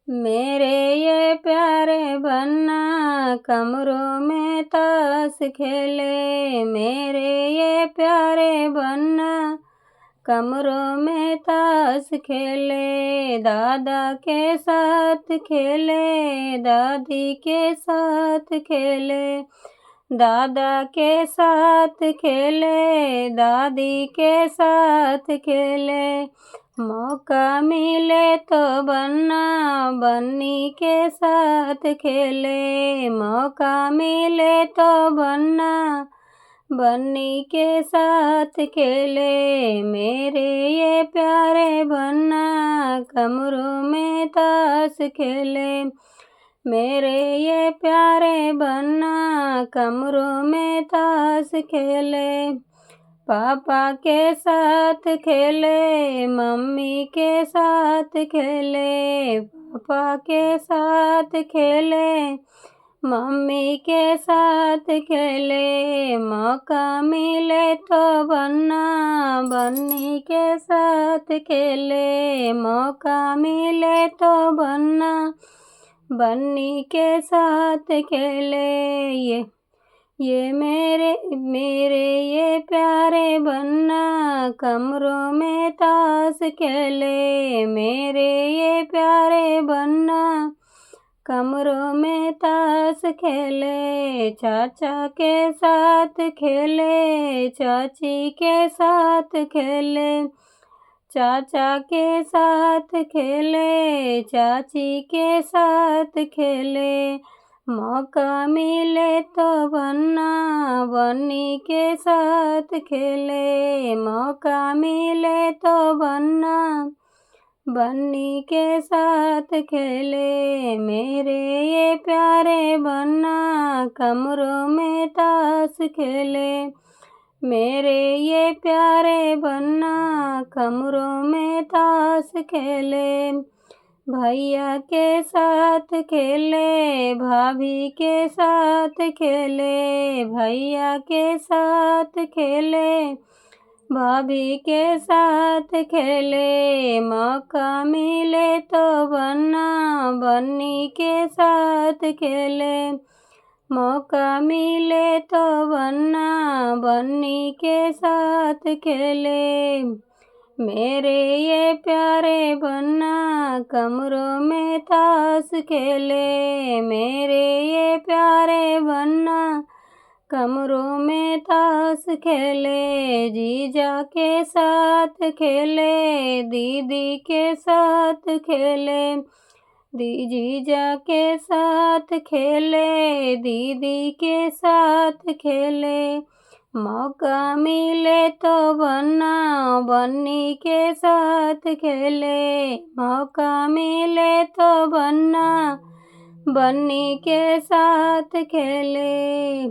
मेरे ये प्यारे बन्ना कमरों में ताश खेले। मेरे ये प्यारे बन्ना कमरों में ताश खेले। दादा के साथ खेले, दादी के साथ खेले। दादा के साथ खेले, दादी के साथ खेले। मौका मिले तो बन्ना बन्नी के साथ खेले। मौका मिले तो बन्ना बन्नी के साथ खेले। मेरे ये प्यारे बन्ना कमरों में ताश खेले। मेरे ये प्यारे बन्ना कमरों में ताश खेले। पापा के साथ खेले, मम्मी के साथ खेले। पापा के साथ खेले, मम्मी के साथ खेले। मौका मिले तो बन्ना बन्नी के साथ खेले। मौका मिले तो बन्ना बन्नी के साथ खेले। ये मेरे ये प्यारे बन्ना कमरों में ताश खेले। मेरे ये प्यारे बन्ना कमरों में ताश खेले। चाचा के साथ खेले, चाची के साथ खेले। चाचा के साथ खेले, चाची के साथ खेले। मौका मिले तो बन्ना बन्नी के साथ खेले। मौका मिले तो बन्ना बन्नी के साथ खेले। मेरे ये प्यारे बन्ना कमरों में ताश खेले। मेरे ये प्यारे बन्ना कमरों में ताश खेले। भैया के साथ खेले, भाभी के साथ खेले। भैया के साथ खेले, भाभी के साथ खेले। मौका मिले तो बन्ना बन्नी के साथ खेले। मौका मिले तो बन्ना बन्नी के साथ खेले। मेरे ये प्यारे बन्ना कमरों में ताश खेले। मेरे ये प्यारे बन्ना कमरों में ताश खेले। जीजा के साथ खेले, दीदी के साथ खेले। जीजा के साथ खेले, दीदी के साथ खेले। मौका मिले तो बन्ना बन्नी के साथ खेले। मौका मिले तो बन्ना बन्नी के साथ खेले।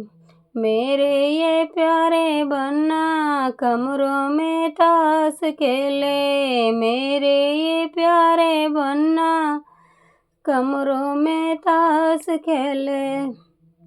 मेरे ये प्यारे बन्ना कमरों में ताश खेले। मेरे ये प्यारे बन्ना कमरों में ताश खेले।